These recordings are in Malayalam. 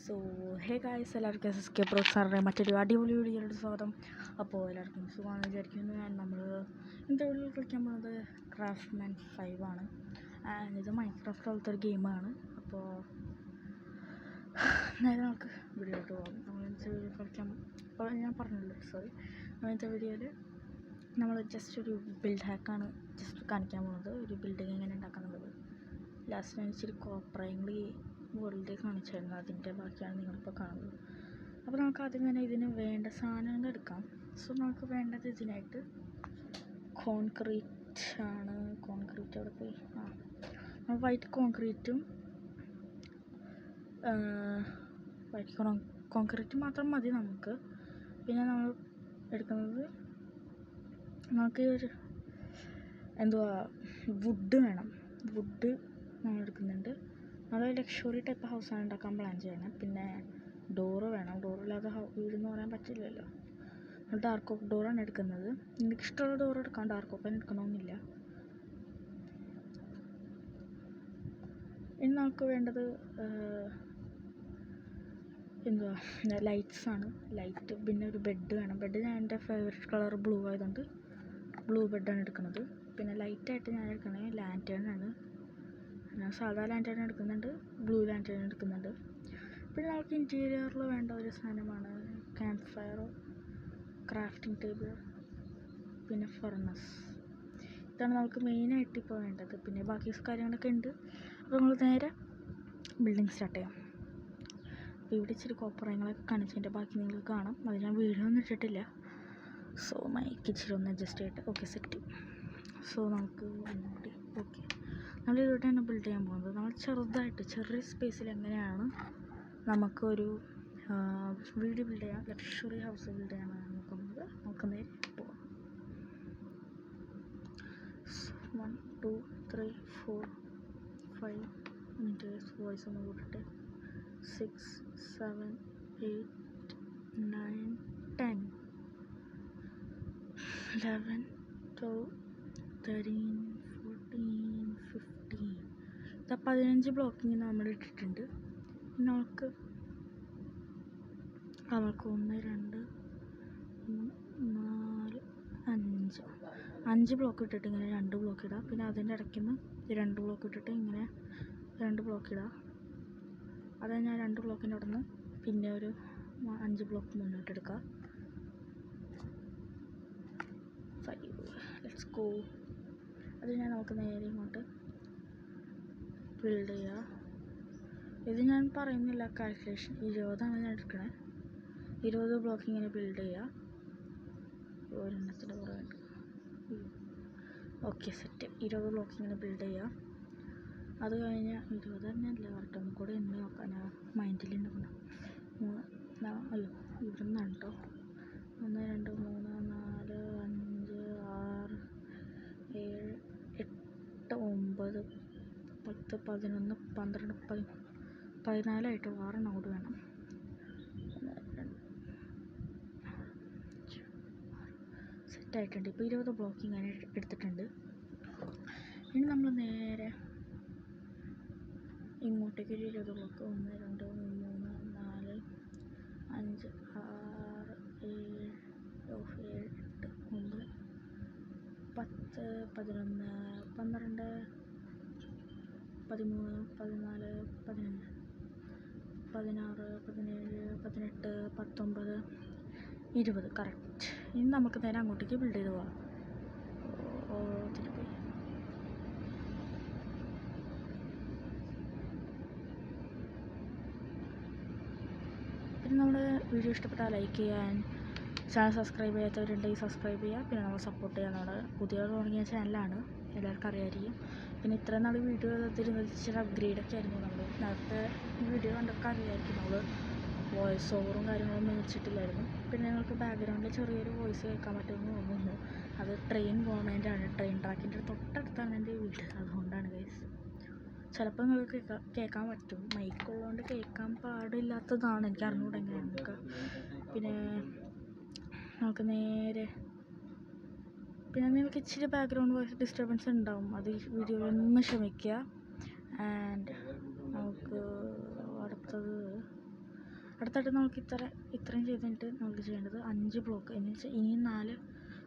സോ ഹേ ഗായ്സ്, എല്ലാവർക്കും SSK പ്രോത്സാഹന മറ്റൊരു അടിപൊളി വീഡിയോയുടെ സ്വാഗതം. അപ്പോൾ എല്ലാവർക്കും സുഖമാണെന്ന് വിചാരിക്കുന്നു. നമ്മൾ ഇന്നത്തെ വീഡിയോയിൽ കളിക്കാൻ പോകുന്നത് ക്രാഫ്റ്റ്മാൻ 5 ആണ്. ആൻഡ് ഇത് മൈൻക്രാഫ്റ്റ് പോലത്തെ ഒരു ഗെയിമാണ്. അപ്പോൾ നേരെ നമുക്ക് വീഡിയോയിലോട്ട് പോകാം. നമ്മൾ ഇന്നത്തെ വീഡിയോ കളിക്കാൻ ഞാൻ പറഞ്ഞല്ലോ, ഇന്നത്തെ വീഡിയോയിൽ നമ്മൾ ജസ്റ്റ് ഒരു ബിൽഡ് ഹാക്കാണ് ജസ്റ്റ് കാണിക്കാൻ പോകുന്നത്. ഒരു ബിൽഡിങ് എങ്ങനെ ഉണ്ടാക്കാനുള്ളത്. ലാസ്റ്റ് ഞാൻ ഇച്ചിരി കോപ്പറങ്ങൾ വേൾഡിൽ കാണിച്ചായിരുന്നു, അതിൻ്റെ ബാക്കിയാണ് നിങ്ങളിപ്പോൾ കാണുന്നത്. അപ്പോൾ നമുക്ക് ആദ്യം തന്നെ ഇതിന് വേണ്ട സാധനങ്ങൾ എടുക്കാം. സോ നമുക്ക് വേണ്ടത് ഇതിനായിട്ട് കോൺക്രീറ്റ് ആണ്. കോൺക്രീറ്റ് അവിടെ പോയി വൈറ്റ് കോൺക്രീറ്റും കോൺക്രീറ്റ് മാത്രം മതി നമുക്ക്. പിന്നെ നമ്മൾ എടുക്കുന്നത് നമുക്ക് വുഡ് വേണം. വുഡ് നമ്മൾ എടുക്കുന്നുണ്ട്. അത് ലക്ഷറി ടൈപ്പ് ഹൗസാണ് ഉണ്ടാക്കാൻ പ്ലാൻ ചെയ്യണം. പിന്നെ ഡോറ് വേണം. ഡോറില്ലാതെ വീടെന്ന് പറയാൻ പറ്റില്ലല്ലോ. ഡാർക്ക് ഓക്ക് ഡോറാണ് എടുക്കുന്നത്. നിങ്ങൾക്ക് ഇഷ്ടമുള്ള ഡോർ എടുക്കാം, ഡാർക്ക് ഓപ്പൻ എടുക്കണമെന്നില്ല. ഇനി നമുക്ക് വേണ്ടത് ലൈറ്റ്സ് ആണ്. ലൈറ്റ്, പിന്നെ ഒരു ബെഡ് വേണം. ബെഡ് ഞാൻ എൻ്റെ ഫേവറേറ്റ് കളർ ബ്ലൂ ആയതുകൊണ്ട് ബ്ലൂ ബെഡാണ് എടുക്കുന്നത്. പിന്നെ ലൈറ്റായിട്ട് ഞാൻ എടുക്കുന്നത് ലാൻറ്റേൺ ആണ്. ഞാൻ സാധാ ലാൻറ്റേൺ എടുക്കുന്നുണ്ട്, ബ്ലൂ ലാൻറ്റേൺ എടുക്കുന്നുണ്ട്. പിന്നെ നമുക്ക് ഇൻറ്റീരിയറിൽ വേണ്ട ഒരു സാധനമാണ് ക്യാമ്പ് ഫയർ, ക്രാഫ്റ്റിംഗ് ടേബിൾ, പിന്നെ ഫർണസ്. ഇതാണ് നമുക്ക് മെയിനായിട്ട് ഇപ്പോൾ വേണ്ടത്. പിന്നെ ബാക്കി കാര്യങ്ങളൊക്കെ ഉണ്ട്. അപ്പോൾ നമ്മൾ നേരെ ബിൽഡിംഗ് സ്റ്റാർട്ട് ചെയ്യാം. അപ്പോൾ ഇവിടെ ഇച്ചിരി കോപ്പറങ്ങളൊക്കെ കാണിച്ചതിൻ്റെ ബാക്കി നിങ്ങൾക്ക് കാണാം. അത് ഞാൻ വീഡിയോ ഒന്നും ഇട്ടിട്ടില്ല. സോ മൈക്ക് ഇച്ചിരി ഒന്ന് അഡ്ജസ്റ്റ് ചെയ്തിട്ട് ഓക്കെ സെറ്റ്. സോ നമുക്ക് ഒന്നുകൂടി ഓക്കെ. നമ്മൾ ഇവിടെയാണ് ബിൽഡ് ചെയ്യാൻ പോകുന്നത്. നമ്മൾ ചെറുതായിട്ട് ചെറിയ സ്പേസിൽ എങ്ങനെയാണ് നമുക്കൊരു വീട് ബിൽഡ് ചെയ്യാം, ലക്ഷറി ഹൗസ് ബിൽഡ് ചെയ്യാനാണ് നോക്കുന്നത്. നമുക്ക് നേരെ പോകാം. 1 2 3 4 5 മിനിറ്റ് വോയിസ് ഒന്ന് കൂട്ടിട്ട് 6 7 8 9 10 11 12 13 14 15. 15 ബ്ലോക്കിങ് നമ്മൾ ഇട്ടിട്ടുണ്ട്. നമുക്ക് 1 2 3 4 5 ബ്ലോക്ക് ഇട്ടിട്ട് ഇങ്ങനെ 2 ബ്ലോക്ക് ഇടാം. പിന്നെ അതിൻ്റെ ഇടയ്ക്ക് നിന്ന് 2 ബ്ലോക്ക് ഇട്ടിട്ട് ഇങ്ങനെ 2 ബ്ലോക്ക് ഇടാം. അത് ഞാൻ 2 ബ്ലോക്കിൻ്റെ അവിടെ നിന്ന് പിന്നെ ഒരു 5 ബ്ലോക്ക് മുന്നോട്ടെടുക്കുക. 5 let's go. അത് ഞാൻ നമുക്ക് നേരെ ഇങ്ങോട്ട് ബിൽഡ് ചെയ്യുക. ഇത് ഞാൻ പറയുന്നില്ല, കാൽക്കുലേഷൻ 20ആണ് ഞാൻ എടുക്കണേ. 20 ബ്ലോക്ക് ഇങ്ങനെ ബിൽഡ് ചെയ്യുക. ഒരെണ്ണത്തിൻ്റെ പുറകെ ഓക്കെ സെറ്റ്. 20 ബ്ലോക്ക് ഇങ്ങനെ ബിൽഡ് ചെയ്യുക. അത് കഴിഞ്ഞ് 20 തന്നെയല്ല, കറക്റ്റ് ഒന്നും കൂടെ എണ്ണ നോക്കാം. ഞാൻ മൈൻഡിലുണ്ടാക്കണം. അയ്യോ ഇവിടെ നിന്നാണ് കേട്ടോ. 1 2 3 4 5 6 7 8 9 10 11 12 14 6 കൂടി വേണം. സെറ്റായിട്ടുണ്ട്. ഇപ്പോൾ 20 ബ്ലോക്ക് ഇങ്ങനെ എടുത്തിട്ടുണ്ട്. ഇനി നമ്മൾ നേരെ ഇങ്ങോട്ടേക്ക് ഒരു 20 ബ്ലോക്ക് 1 2 3 4 5 6 7 8 9 10 11 12 13 14 15 16 17 18 19 20 കറക്റ്റ്. ഇനി നമുക്ക് നേരെ അങ്ങോട്ടേക്ക് ബിൽഡ് ചെയ്ത് പോകാം. തിരിപ്പോയി. പിന്നെ നമ്മുടെ വീഡിയോ ഇഷ്ടപ്പെട്ടാൽ ലൈക്ക് ചെയ്യാൻ, ചാനൽ സബ്സ്ക്രൈബ് ചെയ്യാത്തവരുണ്ടെങ്കിൽ സബ്സ്ക്രൈബ് ചെയ്യുക. പിന്നെ നമ്മൾ സപ്പോർട്ട് ചെയ്യുക. നമ്മുടെ പുതിയ തുടങ്ങിയ ചാനലാണ്, എല്ലാവർക്കും അറിയാമായിരിക്കും. പിന്നെ ഇത്രയും നാൾ വീഡിയോ എടുത്തിരുന്നത് ഇച്ചിരി അപ്ഗ്രേഡൊക്കെ ആയിരുന്നു. നമ്മൾ നേരത്തെ വീഡിയോ കണ്ടൊക്കെ അറിയാമായിരിക്കും. നമ്മൾ വോയിസ് ഓവറും കാര്യങ്ങളൊന്നും വെച്ചിട്ടില്ലായിരുന്നു. പിന്നെ ഞങ്ങൾക്ക് ബാക്ക്ഗ്രൗണ്ടിൽ ചെറിയൊരു വോയിസ് കേൾക്കാൻ പറ്റുമെന്ന് തോന്നുന്നു. അത് ട്രെയിൻ പോകുന്നതിൻ്റെയാണ്. ട്രെയിൻ ട്രാക്കിൻ്റെ തൊട്ടടുത്താണ് എൻ്റെ വീട്, അതുകൊണ്ടാണ് ഗൈസ്. ചിലപ്പോൾ നിങ്ങൾക്ക് കേൾക്കാൻ പറ്റും. മൈക്കുള്ളതുകൊണ്ട് കേൾക്കാൻ പാടില്ലാത്തതാണ്, എനിക്ക് അറിഞ്ഞുകൂടെ എങ്ങനെയാണ് നമുക്ക്. പിന്നെ നമുക്ക് നേരെ പിന്നെ നിങ്ങൾക്ക് ഇച്ചിരി ബാക്ക്ഗ്രൗണ്ട് വോയിസ് ഡിസ്റ്റർബൻസ് ഉണ്ടാവും, അത് ഈ വീഡിയോയിൽ ഒന്ന് ക്ഷമിക്കുക. ആൻഡ് നമുക്ക് അടുത്തത് അടുത്തായിട്ട് നമുക്ക് ഇത്രയും ചെയ്തിട്ട് നമുക്ക് ചെയ്യേണ്ടത് 5 ബ്ലോക്ക് എന്ന് വെച്ചാൽ ഇനി 4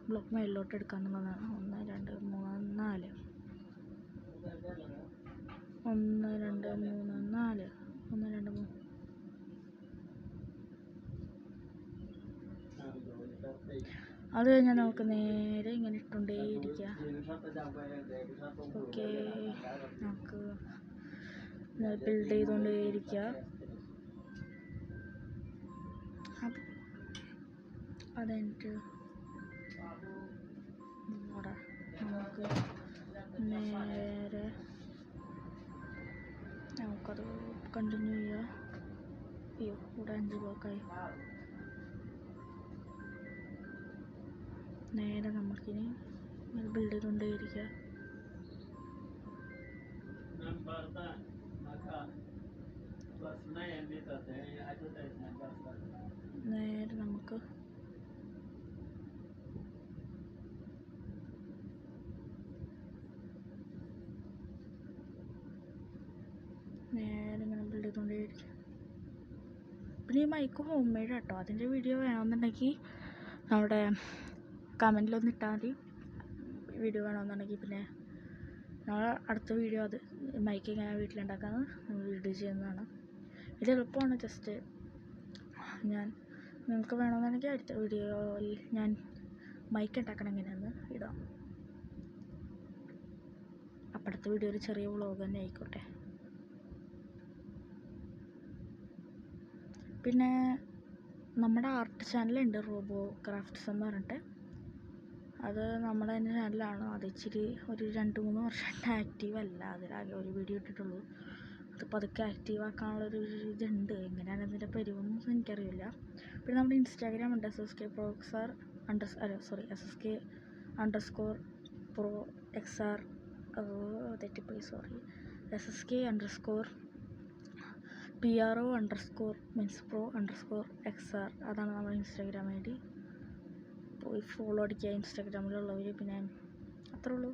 ബ്ലോക്ക് മേളിലോട്ട് എടുക്കാമെന്നുള്ളതാണ്. 1 2 3 4 1 2 3 4 1 2 3 അത് കഴിഞ്ഞാൽ നമുക്ക് നേരെ ഇങ്ങനെ ഇട്ടുകൊണ്ടേയിരിക്കുക. ഓക്കെ, നമുക്ക് ബിൽഡ് ചെയ്തുകൊണ്ടേയിരിക്കുക. അത് കഴിഞ്ഞിട്ട് നമുക്ക് നേരെ നമുക്കത് കണ്ടിന്യൂ ചെയ്യാം. അയ്യോ, ഇവിടെ 5 ബ്ലോക്കായി. നേരെ നമുക്കിനി ബിൽഡ് ചെയ്തുകൊണ്ടേയിരിക്കുക. നേരെ നമുക്ക് നേരെ ഇങ്ങനെ ബിൽഡ് ചെയ്തുകൊണ്ടേയിരിക്കുക. പിന്നെ ഈ മൈക്ക് ഹോം മെയ്ഡ് കേട്ടോ. അതിൻ്റെ വീഡിയോ വേണമെന്നുണ്ടെങ്കിൽ നമ്മുടെ കമൻറ്റിലൊന്ന് ഇട്ടാൽ മതി. വീഡിയോ വേണമെന്നുണ്ടെങ്കിൽ പിന്നെ നമ്മൾ അടുത്ത വീഡിയോ അത് മൈക്ക് ഇങ്ങനെ വീട്ടിലുണ്ടാക്കാമെന്ന് നമ്മൾ വീഡിയോ ചെയ്യുന്നതാണ്. ഇത് എളുപ്പമാണ്. ജസ്റ്റ് നിങ്ങൾക്ക് വേണമെന്നുണ്ടെങ്കിൽ അടുത്ത വീഡിയോയിൽ ഞാൻ മൈക്ക് ഉണ്ടാക്കണം എങ്ങനെയാണെന്ന് ഇടാം. അപ്പം അടുത്ത വീഡിയോ ഒരു ചെറിയ വ്ളോഗ് തന്നെ ആയിക്കോട്ടെ. പിന്നെ നമ്മുടെ ആർട്ട് ചാനലുണ്ട്, റോബോ ക്രാഫ്റ്റ്സ് എന്ന് പറഞ്ഞിട്ട്. അത് നമ്മുടെ തന്നെ ചാനലാണ്. അത് ഇച്ചിരി ഒരു 2-3 വർഷമായിട്ട് ആക്റ്റീവ് അല്ല. അതിലാകെ ഒരു വീഡിയോ ഇട്ടിട്ടുള്ളൂ. അത് പതുക്കെ ആക്റ്റീവ് ആക്കാനുള്ളൊരു ഇതുണ്ട്. എങ്ങനെയാണ് ഇതിൻ്റെ പരിവൊന്നും എനിക്കറിയില്ല. പിന്നെ നമ്മുടെ ഇൻസ്റ്റാഗ്രാം ഉണ്ട്, SSK_pro_xr തെറ്റിപ്പോയി, സോറി, SSK_pro_xr അതാണ് നമ്മുടെ ഇൻസ്റ്റാഗ്രാം ഐ ഡി. പോയി ഫോളോ അടിക്കുക ഇൻസ്റ്റാഗ്രാമിലുള്ളവർ. പിന്നെ അത്രേ ഉള്ളൂ.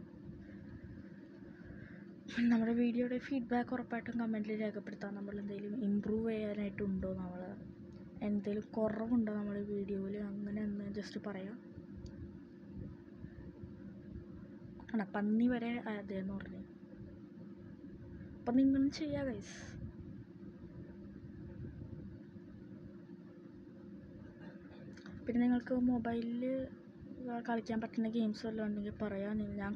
നമ്മുടെ വീഡിയോയുടെ ഫീഡ്ബാക്ക് ഉറപ്പായിട്ടും കമൻറ്റിൽ രേഖപ്പെടുത്താം. നമ്മൾ എന്തെങ്കിലും ഇമ്പ്രൂവ് ചെയ്യാനായിട്ടുണ്ടോ, നമ്മൾ എന്തെങ്കിലും കുറവുണ്ടോ നമ്മുടെ വീഡിയോയിൽ, അങ്ങനെ ഒന്ന് ജസ്റ്റ് പറയാം. പന്നി വരെ അതെന്ന് പറഞ്ഞു. അപ്പം നിങ്ങളും ചെയ്യുക ഗൈസ്. പിന്നെ നിങ്ങൾക്ക് മൊബൈലിൽ കളിക്കാൻ പറ്റുന്ന ഗെയിംസ് വല്ലതും ഉണ്ടെങ്കിൽ പറയാം. ഞാൻ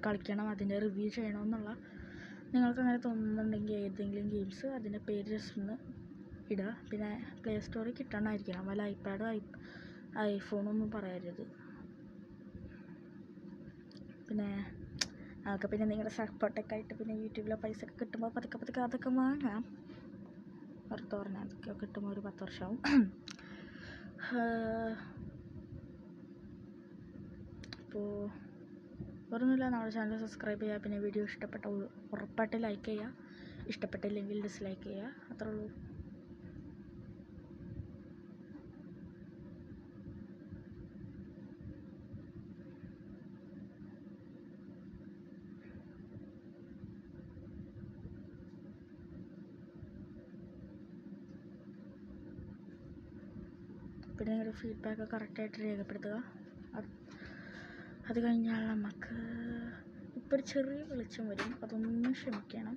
കളിക്കണം, അതിൻ്റെ റിവ്യൂ ചെയ്യണമെന്നുള്ള നിങ്ങൾക്ക് അങ്ങനെ തോന്നുന്നുണ്ടെങ്കിൽ ഏതെങ്കിലും ഗെയിംസ് അതിൻ്റെ പേര് ജസ്റ്റ് ഒന്ന് ഇടുക. പിന്നെ പ്ലേ സ്റ്റോറിൽ കിട്ടണമായിരിക്കണം. വല്ല ഐപാഡോ ഐഫോണൊന്നും പറയരുത്. പിന്നെ അതൊക്കെ പിന്നെ നിങ്ങളുടെ സപ്പോർട്ടൊക്കെ ആയിട്ട് പിന്നെ യൂട്യൂബിലെ പൈസ ഒക്കെ കിട്ടുമ്പോൾ പതുക്കെ അതൊക്കെ വാങ്ങാം. പുറത്ത് പറഞ്ഞാൽ അതൊക്കെ കിട്ടുമ്പോൾ ഒരു 10 വർഷമാവും. അപ്പോൾ വേറൊന്നുമില്ല. നമ്മുടെ ചാനൽ സബ്സ്ക്രൈബ് ചെയ്യുക. പിന്നെ വീഡിയോ ഇഷ്ടപ്പെട്ട ഉറപ്പായിട്ട് ലൈക്ക് ചെയ്യുക. ഇഷ്ടപ്പെട്ടില്ലെങ്കിൽ ഡിസ്ലൈക്ക് ചെയ്യുക. അത്രേ ഉള്ളൂ. പിന്നെ നിങ്ങളുടെ ഫീഡ്ബാക്ക് കറക്റ്റായിട്ട് രേഖപ്പെടുത്തുക. അത് കഴിഞ്ഞാൽ നമുക്ക് ഇപ്പോൾ ഒരു ചെറിയ വെളിച്ചം വരും, അതൊന്നും ക്ഷമിക്കണം.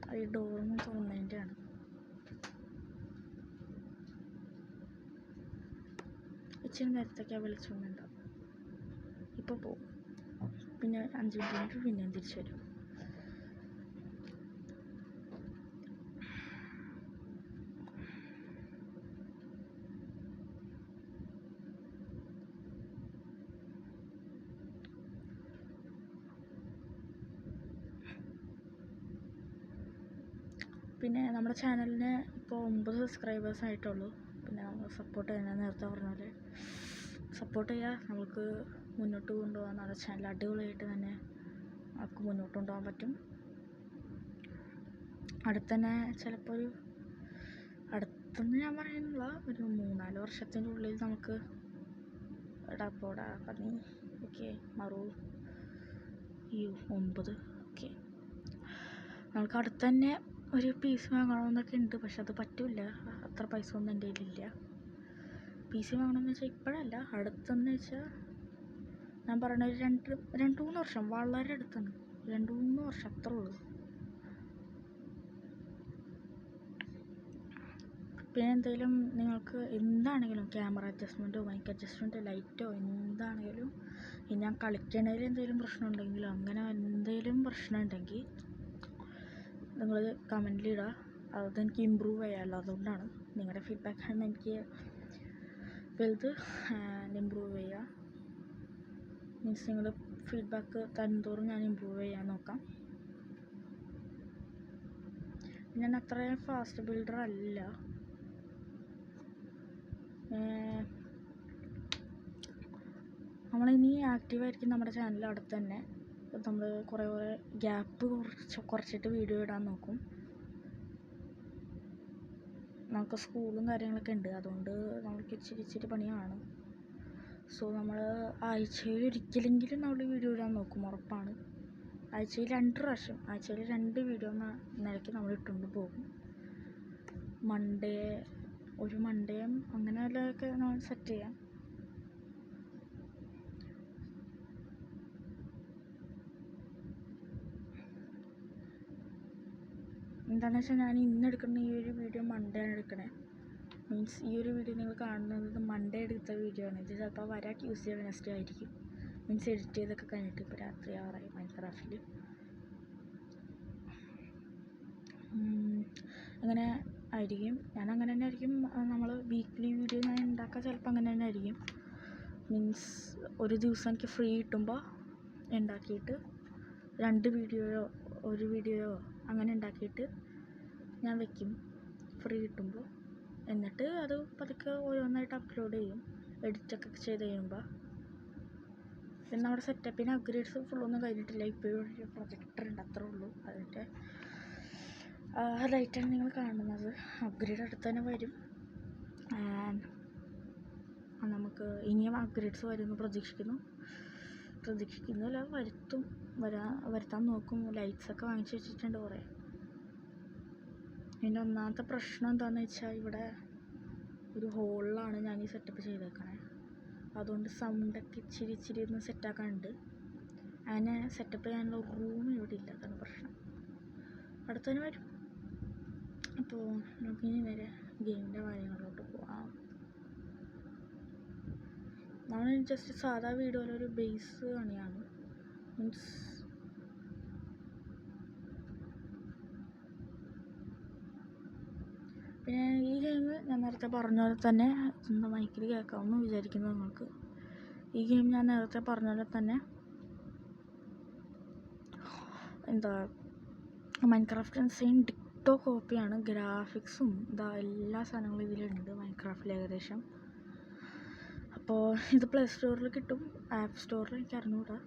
അത് ഈ ഡോറൊന്നും തുറന്നതിൻ്റെയാണ്. ഇച്ചിരി നേരത്തേക്ക് ആ വെളിച്ചം ഉണ്ടാവും. ഇപ്പോൾ പോവും. പിന്നെ 5 മിനിറ്റ് പിന്നെയും തിരിച്ചു വരും. പിന്നെ നമ്മുടെ ചാനലിന് ഇപ്പോൾ 9 സബ്സ്ക്രൈബേഴ്സ് ആയിട്ടുള്ളൂ. പിന്നെ നമ്മൾ സപ്പോർട്ട് ചെയ്യാൻ നേരത്തെ പറഞ്ഞ പോലെ സപ്പോർട്ട് ചെയ്യുക. നമുക്ക് മുന്നോട്ട് കൊണ്ടുപോകാൻ നമ്മുടെ ചാനൽ അടിപൊളിയായിട്ട് തന്നെ നമുക്ക് മുന്നോട്ട് കൊണ്ടുപോകാൻ പറ്റും. അടുത്തന്നെ ചിലപ്പോൾ അടുത്തെന്ന് ഞാൻ പറയുന്നില്ല, ഒരു 3-4 വർഷത്തിൻ്റെ ഉള്ളിൽ നമുക്ക് ഇടാപ്പോടാ പന്നി ഓക്കെ മറു 9 ഓക്കെ നമുക്ക് അടുത്ത് തന്നെ ഒരു PC വാങ്ങണമെന്നൊക്കെ ഉണ്ട്, പക്ഷെ അത് പറ്റില്ല, അത്ര പൈസ ഒന്നും എൻ്റെ കയ്യിലില്ല. PC വാങ്ങണമെന്ന് വെച്ചാൽ ഇപ്പോഴല്ല, അടുത്തെന്ന് വെച്ചാൽ ഞാൻ പറയണ ഒരു രണ്ട് മൂന്ന് വർഷം, വളരെ അടുത്താണ്, 2-3 വർഷം അത്രേ ഉള്ളൂ. പിന്നെ എന്തെങ്കിലും നിങ്ങൾക്ക് എന്താണെങ്കിലും ക്യാമറ അഡ്ജസ്റ്റ്മെൻറ്റോ മൈക്ക് അഡ്ജസ്റ്റ്മെൻറ്റോ ലൈറ്റോ എന്താണെങ്കിലും, ഞാൻ കളിക്കണതിൽ എന്തെങ്കിലും പ്രശ്നം ഉണ്ടെങ്കിലോ അങ്ങനെ എന്തെങ്കിലും പ്രശ്നം ഉണ്ടെങ്കിൽ നിങ്ങൾ കമൻറ്റിലിടുക. അതെനിക്ക് ഇമ്പ്രൂവ് ചെയ്യാമല്ലോ, അതുകൊണ്ടാണ്. നിങ്ങളുടെ ഫീഡ്ബാക്കാണ് എനിക്ക് വലുത്. ഇമ്പ്രൂവ് ചെയ്യുക മീൻസ് നിങ്ങൾ ഫീഡ്ബാക്ക് തരുന്തോറും ഞാൻ ഇമ്പ്രൂവ് ചെയ്യാൻ നോക്കാം. ഞാൻ അത്രയും ഫാസ്റ്റ് ബിൽഡർ അല്ല. നമ്മളിനി ആക്റ്റീവായിരിക്കും നമ്മുടെ ചാനൽ. അടുത്ത് തന്നെ നമ്മൾ കുറേ ഗ്യാപ്പ് കുറച്ചിട്ട് വീഡിയോ ഇടാൻ നോക്കും. നമുക്ക് സ്കൂളും കാര്യങ്ങളൊക്കെ ഉണ്ട്, അതുകൊണ്ട് നമുക്ക് ഇച്ചിരി പണിയാണ്. സോ നമ്മൾ ആഴ്ചയിൽ ഒരിക്കലെങ്കിലും നമ്മൾ വീഡിയോ ഇടാൻ നോക്കും, ഉറപ്പാണ്. ആഴ്ചയിൽ 2 പ്രാവശ്യം, ആഴ്ചയിൽ 2 വീഡിയോ എന്ന നിലയ്ക്ക് നമ്മൾ ഇട്ടുകൊണ്ട് പോകും. ഒരു മൺഡേയും അങ്ങനെ വല്ലതൊക്കെ നമ്മൾ സെറ്റ് ചെയ്യാം. എന്താണെന്ന് വെച്ചാൽ ഞാൻ ഇന്ന് എടുക്കുന്ന ഈ ഒരു വീഡിയോ മൺഡേ ആണ് എടുക്കണേ. മീൻസ് ഈ ഒരു വീഡിയോ നിങ്ങൾ കാണുന്നത് മൺഡേ എടുത്ത വീഡിയോ ആണ്. ഇത് ചിലപ്പോൾ വരാൻ ട്യൂസ്ഡേ വെനസ്ഡേ ആയിരിക്കും. മീൻസ് എഡിറ്റ് ചെയ്തൊക്കെ കഴിഞ്ഞിട്ട് ഇപ്പോൾ രാത്രി 6 മൈൻക്രാഫ്റ്റിൽ. അങ്ങനെ ആയിരിക്കും, ഞാൻ അങ്ങനെ തന്നെ ആയിരിക്കും. നമ്മൾ വീക്ക്ലി വീഡിയോ ഞാൻ ഉണ്ടാക്കാൻ ചിലപ്പോൾ അങ്ങനെ തന്നെ ആയിരിക്കും. മീൻസ് ഒരു ദിവസം എനിക്ക് ഫ്രീ കിട്ടുമ്പോൾ ഉണ്ടാക്കിയിട്ട് 2 വീഡിയോയോ 1 വീഡിയോയോ അങ്ങനെ ഉണ്ടാക്കിയിട്ട് ഞാൻ വയ്ക്കും ഫ്രീ കിട്ടുമ്പോൾ. എന്നിട്ട് അത് പതുക്കെ ഓരോന്നായിട്ട് അപ്ലോഡ് ചെയ്യും, എഡിറ്റൊക്കെ ചെയ്ത് കഴിയുമ്പോൾ. പിന്നെ നമ്മുടെ സെറ്റപ്പിന് അപ്ഗ്രേഡ്സ് ഫുള്ളൊന്നും കഴിഞ്ഞിട്ടില്ല. ഇപ്പോഴും ഒരു പ്രൊജക്ടർ ഉണ്ട്, അത്രേ ഉള്ളൂ. അതിൻ്റെ ലൈറ്റാണ് നിങ്ങൾ കാണുന്നത്. അപ്ഗ്രേഡ് അടുത്ത് തന്നെ വരും. നമുക്ക് ഇനിയും അപ്ഗ്രേഡ്സ് വരുമെന്ന് പ്രതീക്ഷിക്കുന്നില്ല, വരുത്താൻ നോക്കും. ലൈറ്റ്സൊക്കെ വാങ്ങിച്ച് വെച്ചിട്ടുണ്ട് കുറേ. എൻ്റെ ഒന്നാമത്തെ പ്രശ്നം എന്താണെന്ന് വെച്ചാൽ ഇവിടെ ഒരു ഹോളിലാണ് ഞാൻ ഈ സെറ്റപ്പ് ചെയ്തേക്കണേ. അതുകൊണ്ട് സൗണ്ടൊക്കെ ഇച്ചിരി ഒന്ന് സെറ്റാക്കാനുണ്ട്. അങ്ങനെ സെറ്റപ്പ് ചെയ്യാനുള്ള റൂം ഇവിടെ ഇല്ല, അതാണ് പ്രശ്നം. അടുത്തന്നെ വരും. അപ്പോൾ നമുക്കിനി നേരെ ഗെയിമിൻ്റെ കാര്യങ്ങളിലോട്ട് പോകാം. നമ്മൾ ജസ്റ്റ് സാധാ വീഡിയോയിലൊരു ബേസ് പണിയാണ്. മീൻസ് പിന്നെ ഈ ഗെയിം ഞാൻ നേരത്തെ പറഞ്ഞ പോലെ തന്നെ മൈക്കിൽ കേൾക്കാമെന്ന് വിചാരിക്കുന്നു നിങ്ങൾക്ക്. ഈ ഗെയിം ഞാൻ നേരത്തെ പറഞ്ഞ പോലെ തന്നെ മൈൻക്രാഫ്റ്റ് സെയിം ഡിക്റ്റോ കോപ്പിയാണ്. ഗ്രാഫിക്സും എല്ലാ സാധനങ്ങളും ഇതിലുണ്ട് മൈൻക്രാഫ്റ്റിൽ ഏകദേശം. അപ്പോൾ ഇത് പ്ലേ സ്റ്റോറിൽ കിട്ടും, ആപ്പ് സ്റ്റോറിൽ എനിക്ക് അറിഞ്ഞുകൂടാ.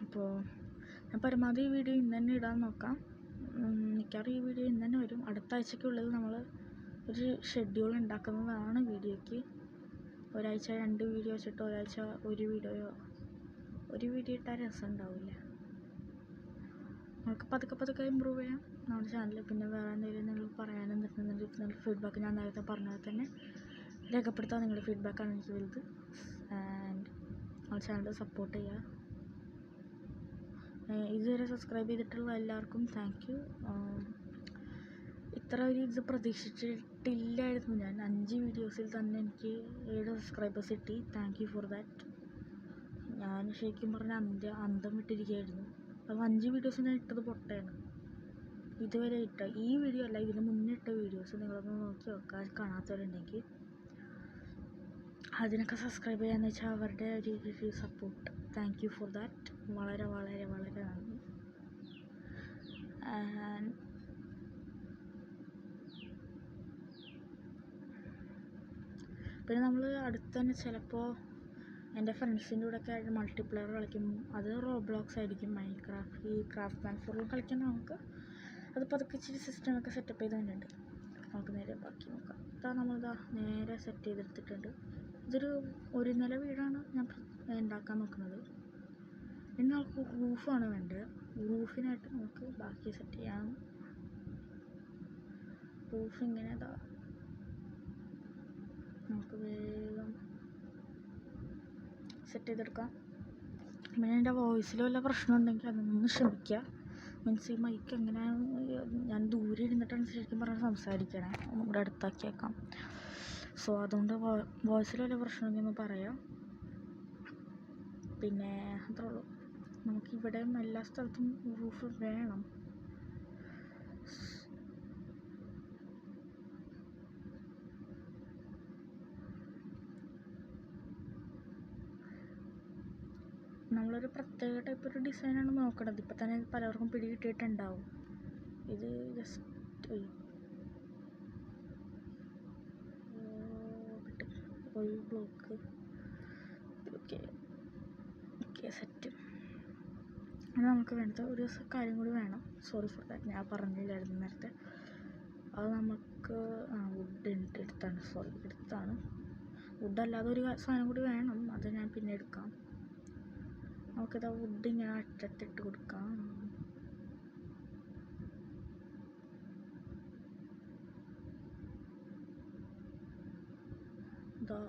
അപ്പോൾ ഞാൻ പരമാവധി ഈ വീഡിയോ ഇന്ന് തന്നെ ഇടാൻ നോക്കാം. മിക്കവാറും ഈ വീഡിയോ ഇന്ന് തന്നെ വരും. അടുത്ത ആഴ്ചയ്ക്കുള്ളിൽ നമ്മൾ ഒരു ഷെഡ്യൂൾ ഉണ്ടാക്കുന്നതാണ് വീഡിയോയ്ക്ക്. ഒരാഴ്ച 2 വീഡിയോ വെച്ചിട്ട് ഒരാഴ്ച ഒരു വീഡിയോ ഇട്ടാൽ രസം ഉണ്ടാവില്ല. നമുക്ക് പതുക്കെ ഇമ്പ്രൂവ് ചെയ്യാം നമ്മുടെ ചാനൽ. പിന്നെ വേറെ എന്തെങ്കിലും നിങ്ങൾ പറയാനെന്നുണ്ടെങ്കിൽ നിങ്ങളുടെ ഫീഡ്ബാക്ക് ഞാൻ നേരത്തെ പറഞ്ഞാൽ തന്നെ രേഖപ്പെടുത്താൻ. നിങ്ങളുടെ ഫീഡ്ബാക്കാണ് എനിക്ക് വലുത്. ആൻഡ് നമ്മുടെ ചാനൽ സപ്പോർട്ട് ചെയ്യുക. ഇതുവരെ സബ്സ്ക്രൈബ് ചെയ്തിട്ടുള്ള എല്ലാവർക്കും താങ്ക് യു. ഇത്ര ഒരു ഇത് പ്രതീക്ഷിച്ചിട്ടില്ലായിരുന്നു ഞാൻ. 5 വീഡിയോസിൽ തന്നെ എനിക്ക് 7 സബ്സ്ക്രൈബേഴ്സ് കിട്ടി. Thank you for that. ഞാൻ ശരിക്കും പറഞ്ഞാൽ അന്തം വിട്ടിരിക്കുകയായിരുന്നു. അപ്പോൾ 5 വീഡിയോസ് ഞാൻ ഇട്ടത് പൊട്ടയാണ്. ഇതുവരെ ഈ വീഡിയോ അല്ല, ഇതിന് മുന്നേ ഇട്ട വീഡിയോസ് നിങ്ങളൊന്ന് നോക്കി നോക്കാൻ കാണാത്തവരുണ്ടെങ്കിൽ അതിനൊക്കെ സബ്സ്ക്രൈബ് ചെയ്യാന്ന് വെച്ചാൽ അവരുടെ ഒരു support. Thank you for that. വളരെ വളരെ വളരെ നന്ദി. പിന്നെ നമ്മൾ അടുത്ത് തന്നെ ചിലപ്പോൾ എൻ്റെ ഫ്രണ്ട്സിൻ്റെ കൂടെയൊക്കെ ആയിട്ട് മൾട്ടിപ്ലെയർ കളിക്കും. അത് റോബ്ലോക്സ് ആയിരിക്കും. ഈ ക്രാഫ്റ്റ്മാൻ ഫുള്ളും കളിക്കാൻ നമുക്ക് അത് പതുക്കെ ഇച്ചിരി സിസ്റ്റമൊക്കെ സെറ്റപ്പ് ചെയ്ത് തന്നെയുണ്ട്. നമുക്ക് നേരെ ബാക്കി നോക്കാം. നമ്മളിതാ നേരെ സെറ്റ് ചെയ്തെടുത്തിട്ടുണ്ട്. ഇതൊരു 1 നില വീടാണ് ഞാൻ ഉണ്ടാക്കാൻ നോക്കുന്നത്. ഇനി നമുക്ക് റൂഫാണ് വേണ്ടത്. റൂഫിനായിട്ട് നമുക്ക് ബാക്കി സെറ്റ് ചെയ്യാം. റൂഫ് ഇങ്ങനെ നമുക്ക് വേഗം സെറ്റ് ചെയ്തെടുക്കാം. പിന്നെ എൻ്റെ വോയിസിൽ വല്ല പ്രശ്നം ഉണ്ടെങ്കിൽ അതൊന്ന് ക്ഷമിക്കുക. മീൻസ് ഈ മൈക്ക് എങ്ങനെയാണ്, ഞാൻ ദൂരെ ഇരുന്നിട്ടാണ് ശരിക്കും പറഞ്ഞാൽ സംസാരിക്കണേ, നമ്മുടെ അടുത്താക്കിയേക്കാം. സോ അതുകൊണ്ട് വോയിസിൽ വല്ല പ്രശ്നമുണ്ടെങ്കിൽ ഒന്ന് പറയാം. പിന്നെ അത്രേ ഉള്ളൂ. നമുക്കിവിടെ എല്ലാ സ്ഥലത്തും റൂഫ് വേണം. നമ്മളൊരു പ്രത്യേക ടൈപ്പ് ഒരു ഡിസൈനാണ് നോക്കണത്. ഇപ്പം തന്നെ പലർക്കും പിടി കിട്ടിയിട്ടുണ്ടാവും. ഇത് ജസ്റ്റ് ഒരു ബ്ലോക്ക്. Okay set. അത് നമുക്ക് വേണ്ടത് ഒരു കാര്യം കൂടി വേണം. സോറി ഫോർ ദാറ്റ്, ഞാൻ പറഞ്ഞില്ലായിരുന്നു നേരത്തെ. അത് നമുക്ക് വുഡ് എടുത്താണ്. വുഡ് അല്ലാതെ ഒരു സാധനം കൂടി വേണം. അത് ഞാൻ പിന്നെ എടുക്കാം. നമുക്കിത് വുഡ് ഇങ്ങനെ അറ്റത്തിട്ട് കൊടുക്കാം. ഇതാ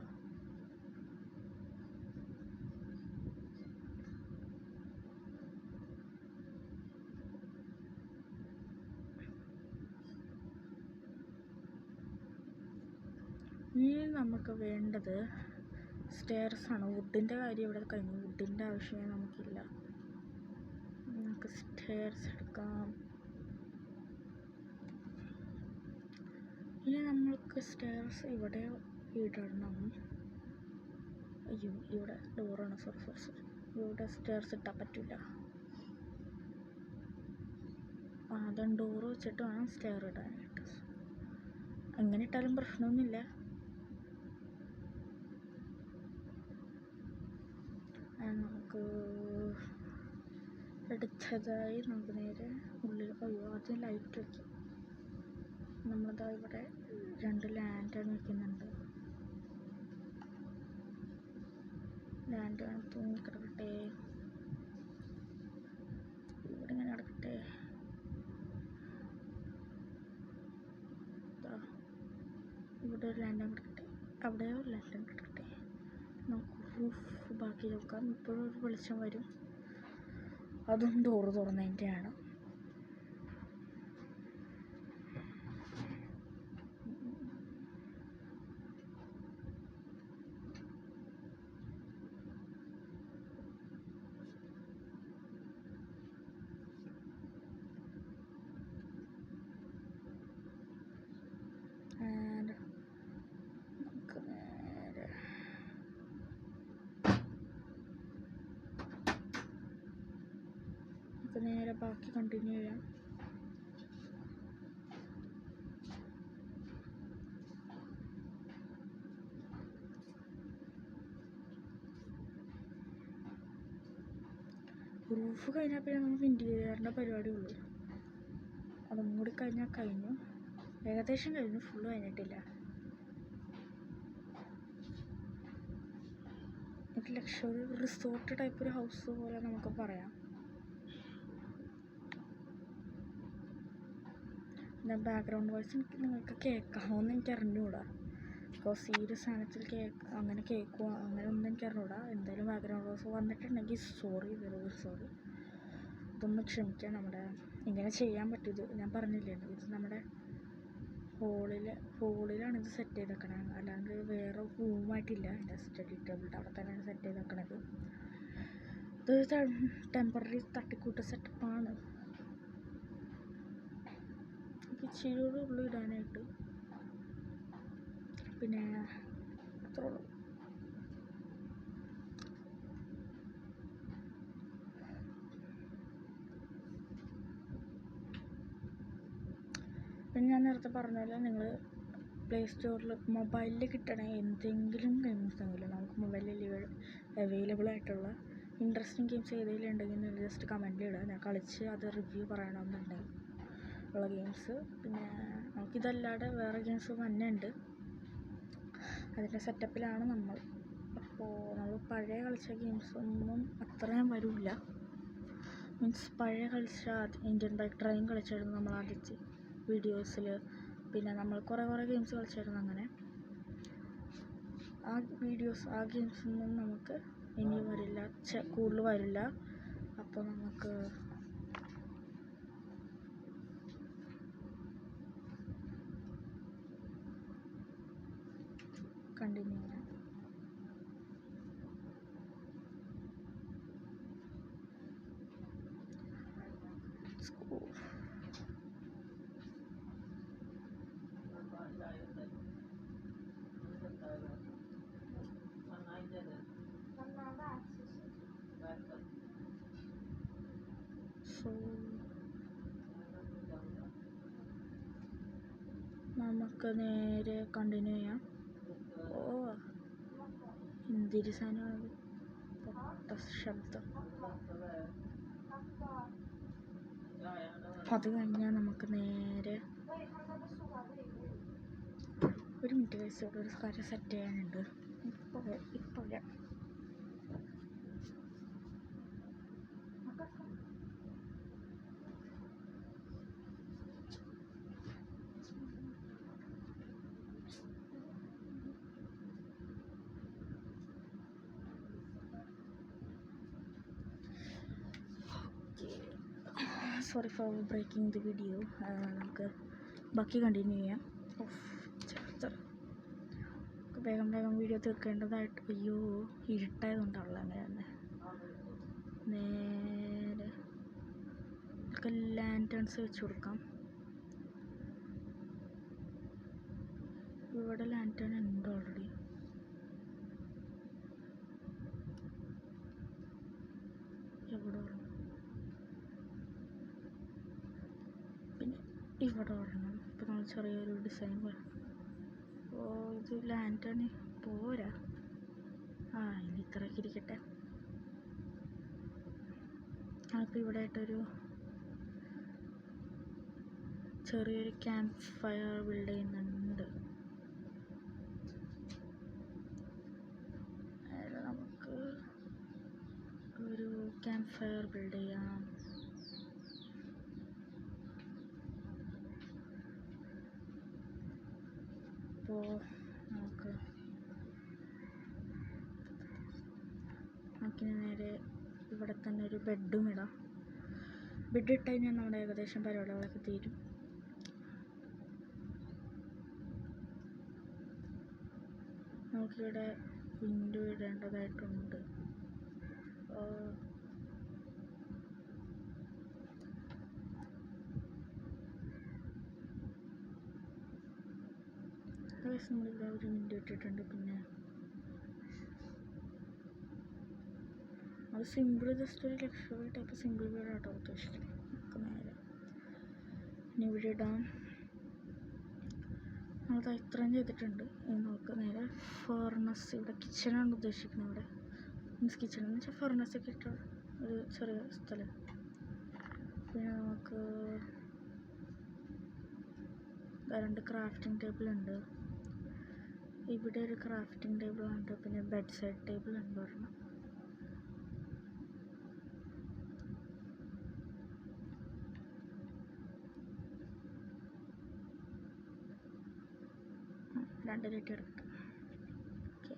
ഇനി നമുക്ക് വേണ്ടത് സ്റ്റെയർസാണ്. വുഡിൻ്റെ കാര്യം ഇവിടെ കഴിഞ്ഞു. വുഡിൻ്റെ ആവശ്യമേ നമുക്കില്ല. നമുക്ക് സ്റ്റെയർസ് എടുക്കാം. ഇനി നമ്മൾക്ക് സ്റ്റെയർസ് ഇവിടെ ഇടണം. അയ്യോ, ഇവിടെ ഡോറാണ്. സോറി. ഇവിടെ സ്റ്റെയർസ് ഇട്ടാൻ പറ്റില്ല. ആദ്യം ഡോറ് വെച്ചിട്ട് വേണം സ്റ്റെയർ ഇടാനായിട്ട്. അങ്ങനെ ഇട്ടാലും പ്രശ്നമൊന്നുമില്ല. നമുക്ക് എടുത്തതായി നമുക്ക് നേരെ ഉള്ളിൽ. അയ്യോ, ആദ്യം ലൈറ്റ് വയ്ക്കും. നമ്മളതാ ഇവിടെ 2 ലാൻറ്റേൺ വയ്ക്കുന്നുണ്ട്. ലാൻറ്റേൺ തൂങ്ങിക്കിടക്കട്ടെ, ഇവിടെ ഇങ്ങനെ കിടക്കട്ടെ. ഇവിടെ ഒരു ലാൻറ്റേൺ കിടക്കട്ടെ, അവിടെ ഒരു ലാൻറ്റേൺ കിടക്കട്ടെ. നമുക്ക് റൂഫ് ബാക്കി നോക്കാം. ഇപ്പോഴും ഒരു വെളിച്ചം വരും. അതും ഡോറ് തുറന്നതിൻ്റെയാണ്. നേരെ ബാക്കി കണ്ടിന്യൂ ചെയ്യാം. റൂഫ് കഴിഞ്ഞാൽ പിന്നെ നമുക്ക് ഇൻറ്റീരിയറിൻ്റെ പരിപാടി ഉള്ളൂ. അതും കൂടി കഴിഞ്ഞു. ഏകദേശം കഴിഞ്ഞു, ഫുള്ള് കഴിഞ്ഞിട്ടില്ല. ഒരു ലക്ഷറി റിസോർട്ട് ടൈപ്പ് ഒരു ഹൗസ് പോലെ നമുക്ക് പറയാം. പിന്നെ ബാക്ക്ഗ്രൗണ്ട് വോയിസ് നിങ്ങൾക്ക് കേൾക്കാമോയെന്ന് എനിക്ക് അറിഞ്ഞുകൂടാ. ബിക്കോസ് ഈ ഒരു സാധനത്തിൽ അങ്ങനെ കേൾക്കുക അങ്ങനെ ഒന്നും എനിക്ക് അറിഞ്ഞുകൂടാ. എന്തായാലും ബാക്ക്ഗ്രൗണ്ട് വോയിസ് വന്നിട്ടുണ്ടെങ്കിൽ വെരി സോറി. ഇതൊന്ന് ക്ഷമിക്കുക. നമ്മുടെ ഇങ്ങനെ ചെയ്യാൻ പറ്റിയത് ഞാൻ പറഞ്ഞില്ലേ, ഇത് നമ്മുടെ ഹോളിലാണ് ഇത് സെറ്റ് ചെയ്തേക്കണത്. അല്ലാണ്ട് വേറെ റൂമായിട്ടില്ല. എൻ്റെ സ്റ്റഡി ടേബിളിൻ്റെ അവിടെ തന്നെയാണ് സെറ്റ് ചെയ്തേക്കണത്. ഇത് ടെമ്പററി തട്ടിക്കൂട്ട് സെറ്റപ്പാണ്. ഇച്ചിരിയോടെ ഉള്ളു ഇടാനായിട്ട്. പിന്നെ അത്രേ ഉള്ളൂ. പിന്നെ ഞാൻ നേരത്തെ പറഞ്ഞ നിങ്ങൾ പ്ലേ സ്റ്റോറിൽ മൊബൈലിൽ കിട്ടണ എന്തെങ്കിലും ഗെയിംസെങ്കിലും നമുക്ക് മൊബൈലിൽ അവൈലബിൾ ആയിട്ടുള്ള ഇൻട്രസ്റ്റിംഗ് ഗെയിംസ് ഏതെങ്കിലും ഉണ്ടെങ്കിൽ നിങ്ങൾ ജസ്റ്റ് കമൻറ്റിൽ ഇടുക. ഞാൻ കളിച്ച് അത് റിവ്യൂ പറയണമെന്നുണ്ടെങ്കിൽ ഉള്ള ഗെയിംസ്. പിന്നെ നമുക്കിതല്ലാതെ വേറെ ഗെയിംസ് തന്നെ ഉണ്ട്. അതിൻ്റെ സെറ്റപ്പിലാണ് നമ്മൾ. അപ്പോൾ അപ്പോൾ നമ്മൾ പഴയ കളിച്ച ഗെയിംസൊന്നും അത്രയും വരില്ല. മീൻസ് പഴയ കളിച്ച ഇന്ത്യൻ ബൈക്ക് ഡ്രൈവിംഗ് കളിച്ചായിരുന്നു നമ്മൾ ആദ്യത്തെ വീഡിയോസിൽ. പിന്നെ നമ്മൾ കുറേ ഗെയിംസ് കളിച്ചായിരുന്നു. അങ്ങനെ ആ ഗെയിംസൊന്നും നമുക്ക് ഇനി വരില്ല, കൂടുതൽ വരില്ല. അപ്പോൾ നമുക്ക് കണ്ടിന്യൂ ചെയ്യാം. സോ നമുക്ക് നേരെ കണ്ടിന്യൂ ചെയ്യാം. ഓ എന്തൊരു സാധനമാണ് പൊട്ട ശബ്ദം. അത് കഴിഞ്ഞാൽ നമുക്ക് നേരെ ഒരു മിനിറ്റ് വയസ്സോടെ ഒരു കാര്യം സെറ്റ് ചെയ്യാനുണ്ട്. ഇപ്പോൾ sorry for breaking the video. നമുക്ക് ബാക്കി കണ്ടിന്യൂ ചെയ്യാം. വേഗം വീഡിയോ തീർക്കേണ്ടതായിട്ട്. അയ്യോ ഇരുട്ടായതുകൊണ്ടാണല്ലോ അങ്ങനെ തന്നെ. നേരെ നമുക്ക് ലാൻറ്റേൺസ് വെച്ച് കൊടുക്കാം. ഇവിടെ ലാൻറ്റേൺ ഉണ്ട് ഓൾറെഡി. എവിടെ പിന്നെ ഇവിടെ ഒരെണ്ണം. ഇപ്പം നമ്മൾ ചെറിയൊരു ഡിസൈൻ വരും. ഓ ഇത് ലാൻറ്റേൺ പോരാ. ഇനി ഇത്രയൊക്കെ ഇരിക്കട്ടെ. നമുക്ക് ഇവിടെ ആയിട്ടൊരു ചെറിയൊരു ക്യാമ്പ് ഫയർ ബിൽഡ് ചെയ്യുന്നുണ്ട്. നമുക്ക് ഒരു ക്യാമ്പ് ഫയർ ബിൽഡ് ചെയ്യാം. അപ്പോൾ നമുക്കിനി നേരെ ഇവിടെ തന്നെ ഒരു ബെഡും ഇടാം. ബെഡ് ഇട്ട് കഴിഞ്ഞാൽ നമ്മുടെ ഏകദേശം പരിപാടികളൊക്കെ തീരും. നമുക്കിവിടെ വിൻഡോ ഇടേണ്ടതായിട്ടുണ്ട്. നമ്മളിവിടെ ഒരു വിൻഡോ ഇട്ടിട്ടുണ്ട്. പിന്നെ അത് സിമ്പിൾ, ജസ്റ്റ് ഒരു ലക്ഷറി ടൈപ്പ് സിമ്പിൾ വീടാട്ടോ ഉദ്ദേശിക്കുന്നത്. നമുക്ക് നേരെ ഇനി ഇവിടെ ഇടാം. നമ്മളത് ഇത്രയും ചെയ്തിട്ടുണ്ട്. നമുക്ക് നേരെ ഫർണസ്, ഇവിടെ കിച്ചണാണ് ഉദ്ദേശിക്കുന്നത്. ഇവിടെ മീൻസ് കിച്ചൺ എന്ന് വെച്ചാൽ ഫർണസൊക്കെ ഇട്ട ഒരു ചെറിയ സ്ഥലം. പിന്നെ നമുക്ക് 2 ക്രാഫ്റ്റിംഗ് ടേബിളുണ്ട്. ഇവിടെ ഒരു ക്രാഫ്റ്റിംഗ് ടേബിളുണ്ട്. പിന്നെ ബെഡ് സൈഡ് ടേബിൾ ഉണ്ട് ഒരെണ്ണം. രണ്ടിലേക്ക് എടുക്കാം. ഓക്കെ,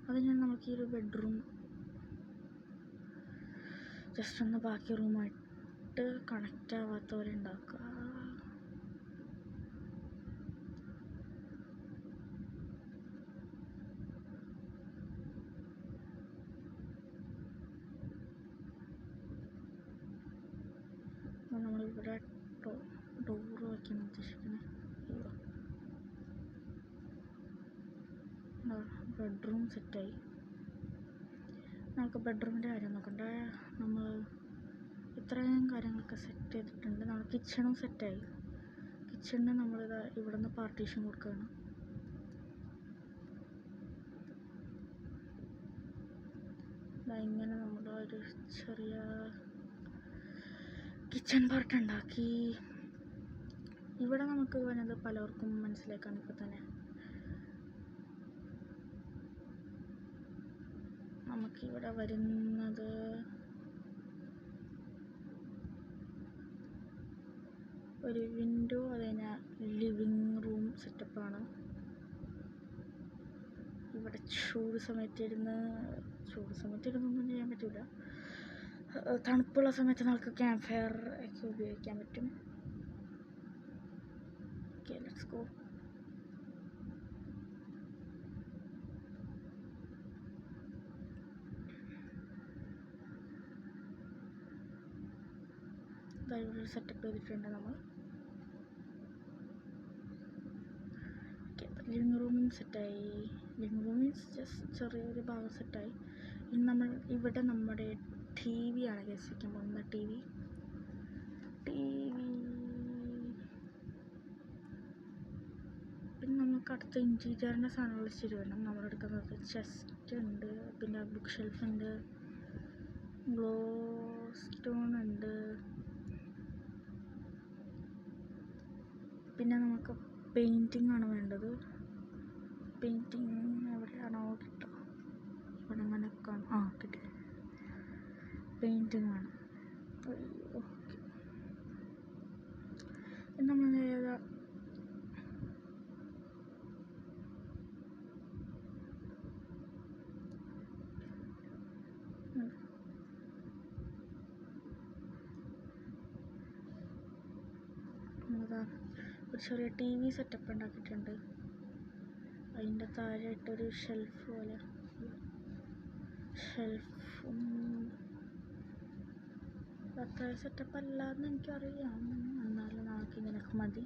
അത് ഞാൻ നമുക്ക് ഈ ഒരു ബെഡ്റൂം ജസ്റ്റ് ഒന്ന് ബാക്കി റൂമായിട്ട് കണക്റ്റ് ആവാത്ത പോലെ ഉണ്ടാക്കുക. നമ്മളിവിടെ ഡോറ് വയ്ക്കാൻ ഉദ്ദേശിക്കുന്നത്. ബെഡ്റൂം സെറ്റായി. നമുക്ക് ബെഡ്റൂമിൻ്റെ കാര്യം നോക്കണ്ട. നമ്മൾ ഇത്രയും കാര്യങ്ങളൊക്കെ സെറ്റ് ചെയ്തിട്ടുണ്ട്. നമ്മൾ കിച്ചണും സെറ്റായി. കിച്ചണിന് നമ്മളിത് ഇവിടെ നിന്ന് പാർട്ടീഷൻ കൊടുക്കുകയാണ്. ഇങ്ങനെ നമ്മുടെ ഒരു ചെറിയ കിച്ചൺ പാർട്ട് ഉണ്ടാക്കി. ഇവിടെ നമുക്ക് വരുന്നത് പലർക്കും മനസ്സിലാക്കാൻ ഇപ്പോൾ തന്നെ നമുക്കിവിടെ വരുന്നത് ഒരു വിൻഡോ, അത് കഴിഞ്ഞാൽ ലിവിങ് റൂം സെറ്റപ്പാണ്. ഇവിടെ ചൂട് സമയത്തിരുന്നൊന്നും ചെയ്യാൻ പറ്റില്ല. തണുപ്പുള്ള സമയത്ത് നമുക്ക് ക്യാമ്പ് ഫയർ ഒക്കെ ഉപയോഗിക്കാൻ പറ്റും. Okay, let's go. ഇവിടെ സെറ്റപ്പ് ചെയ്തിട്ടുണ്ട് നമ്മൾ. ഓക്കെ, ലിവിങ് റൂമും സെറ്റായി. ലിവിങ് റൂം മീൻസ് ജസ്റ്റ് ചെറിയൊരു ഭാഗം സെറ്റായി. ഇനി നമ്മൾ ഇവിടെ നമ്മുടെ ടി വി ആണ് വയ്ക്കാൻ പോകുന്നത്. ടി വി പിന്നെ നമുക്ക് അടുത്ത ഇൻറ്റീരിയറിൻ്റെ സാധനങ്ങൾ ശരി വേണം. നമ്മളെടുക്കുന്നത് ചെസ്റ്റ് ഉണ്ട്, പിന്നെ ബുക്ക് ഷെൽഫ് ഉണ്ട്, ഗ്ലോ സ്റ്റോൺ ഉണ്ട്, പിന്നെ നമുക്ക് പെയിൻറ്റിംഗ് ആണ് വേണ്ടത്. പെയിൻറ്റിങ് എവിടെയാണോ കിട്ടുക, ഇവിടെ അങ്ങനെ കാണും. കിട്ടി. പെയിൻറ്റിങ് വേണം. ഓക്കെ, നമ്മൾ ഒരു ചെറിയ ടി വി സെറ്റപ്പ് ഉണ്ടാക്കിയിട്ടുണ്ട്. അതിൻ്റെ താഴെയായിട്ടൊരു ഷെൽഫ് പോലെ. ഷെൽഫും അത്ര സെറ്റപ്പ് അല്ലാന്ന് എനിക്കറിയാം, എന്നാലും നമുക്ക് ഇങ്ങനെയൊക്കെ മതി.